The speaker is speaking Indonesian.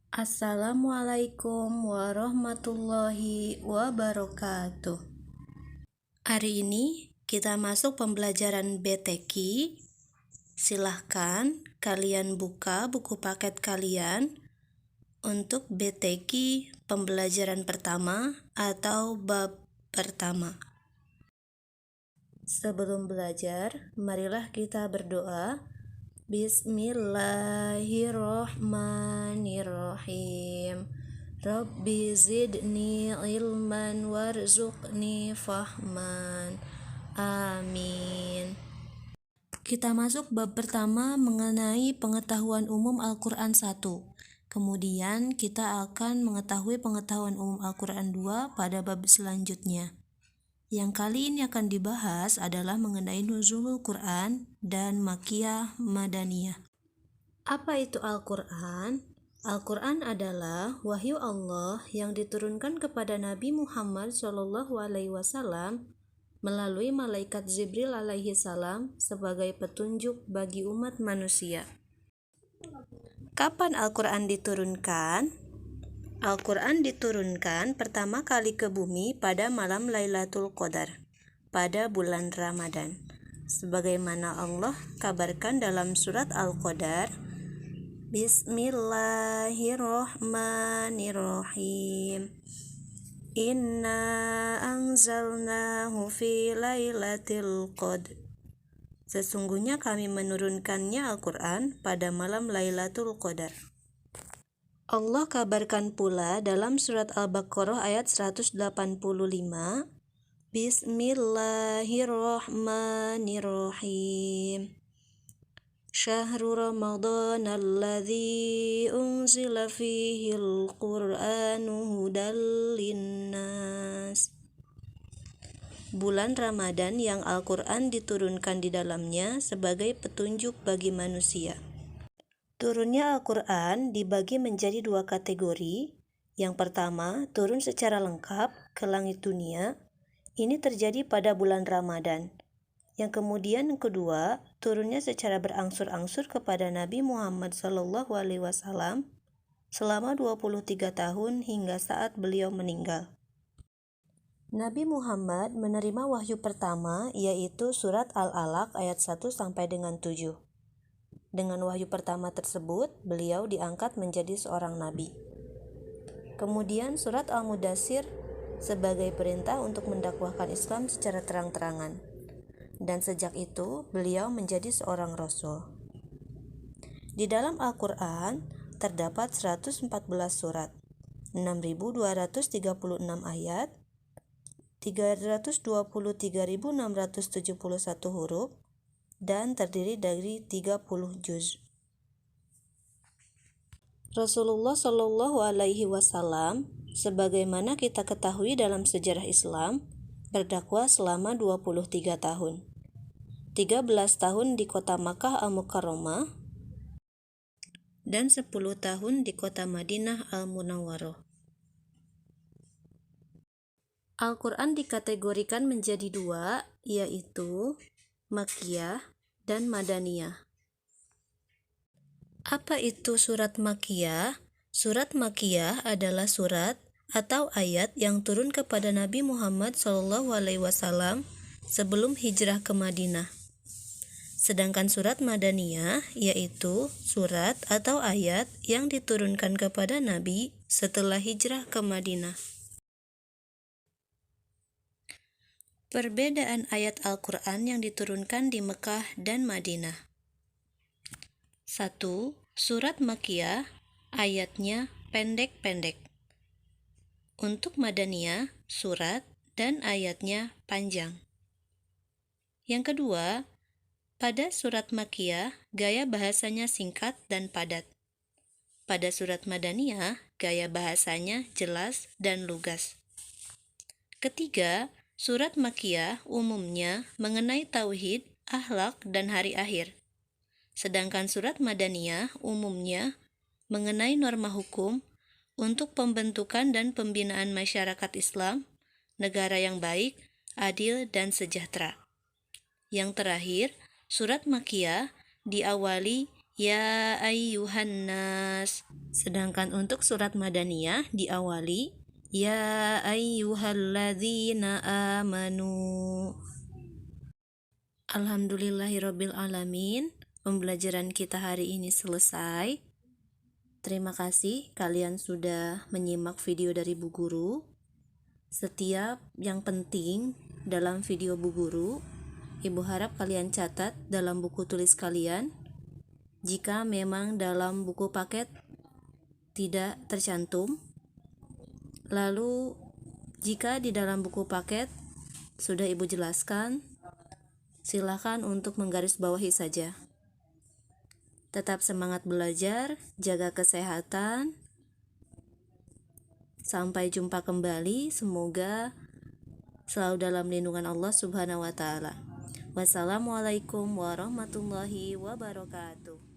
Assalamualaikum warahmatullahi wabarakatuh. Hari ini kita masuk pembelajaran BTQ. Silahkan kalian buka buku paket kalian untuk BTQ pembelajaran pertama atau bab pertama. Sebelum belajar, marilah kita berdoa. Bismillahirrahmanirrahim. Rabbi zidni ilman warzuqni fahman. Amin. Kita masuk bab pertama mengenai pengetahuan umum Al-Quran 1. Kemudian kita akan mengetahui pengetahuan umum Al-Quran 2 pada bab selanjutnya. Yang kali ini akan dibahas adalah mengenai nuzulul Quran dan Makkiyah Madaniyah. Apa itu Al-Quran? Al-Quran adalah wahyu Allah yang diturunkan kepada Nabi Muhammad SAW melalui malaikat Jibril alaihi salam sebagai petunjuk bagi umat manusia. Kapan Al-Quran diturunkan? Al-Quran diturunkan pertama kali ke bumi pada malam Lailatul Qadar, pada bulan Ramadan. Sebagaimana Allah kabarkan dalam surat Al-Qadar, Bismillahirrahmanirrahim. Inna anzalnahu fi lailatul qadr. Sesungguhnya kami menurunkannya Al-Quran pada malam Lailatul Qadar. Allah kabarkan pula dalam surat Al-Baqarah ayat 185, Bismillahirrahmanirrahim. Syahrul Ramadan alladzi unzila fihi al-Qur'anu hudal linnas. Bulan Ramadan yang Al-Quran diturunkan di dalamnya sebagai petunjuk bagi manusia. Turunnya Al-Quran dibagi menjadi dua kategori. Yang pertama, turun secara lengkap ke langit dunia. Ini terjadi pada bulan Ramadan. Yang kemudian yang kedua, turunnya secara berangsur-angsur kepada Nabi Muhammad SAW selama 23 tahun hingga saat beliau meninggal. Nabi Muhammad menerima wahyu pertama yaitu surat Al-Alaq ayat 1 sampai dengan 7. Dengan wahyu pertama tersebut, beliau diangkat menjadi seorang nabi. Kemudian surat Al-Mudaththir sebagai perintah untuk mendakwahkan Islam secara terang-terangan. Dan sejak itu, beliau menjadi seorang rasul. Di dalam Al-Quran terdapat 114 surat, 6.236 ayat, 323.671 huruf, dan terdiri dari 30 juz. Rasulullah Shallallahu Alaihi Wasallam, sebagaimana kita ketahui dalam sejarah Islam, berdakwah selama 23 tahun. 13 tahun di kota Makkah Al-Mukarramah dan 10 tahun di kota Madinah Al-Munawwarah. Al-Quran dikategorikan menjadi dua, yaitu Makkiyah dan Madaniyah. Apa itu surat Makkiyah? Surat Makkiyah adalah surat atau ayat yang turun kepada Nabi Muhammad SAW sebelum hijrah ke Madinah. Sedangkan surat Madaniyah yaitu surat atau ayat yang diturunkan kepada Nabi setelah hijrah ke Madinah. Perbedaan ayat Al-Quran yang diturunkan di Mekah dan Madinah. 1. Surat Makkiyah, ayatnya pendek-pendek. Untuk Madaniyah, surat dan ayatnya panjang. Yang kedua, pada surat Makkiyah, gaya bahasanya singkat dan padat. Pada surat Madaniyah, gaya bahasanya jelas dan lugas. Ketiga, surat Makkiyah umumnya mengenai tauhid, akhlak, dan hari akhir. Sedangkan surat Madaniyah umumnya mengenai norma hukum untuk pembentukan dan pembinaan masyarakat Islam, negara yang baik, adil, dan sejahtera. Yang terakhir, surat Makkiyah diawali Ya ayyuhan nas. Sedangkan untuk surat Madaniyah diawali Ya ayyuhalladzina amanu. Alhamdulillahirabbil alamin. Pembelajaran kita hari ini selesai. Terima kasih kalian sudah menyimak video dari Bu Guru. Setiap yang penting dalam video Bu Guru, Ibu harap kalian catat dalam buku tulis kalian. Jika memang dalam buku paket tidak tercantum, lalu jika di dalam buku paket sudah Ibu jelaskan, silakan untuk menggarisbawahi saja. Tetap semangat belajar, jaga kesehatan. Sampai jumpa kembali, semoga selalu dalam lindungan Allah Subhanahu wa Ta'ala. Wassalamualaikum warahmatullahi wabarakatuh.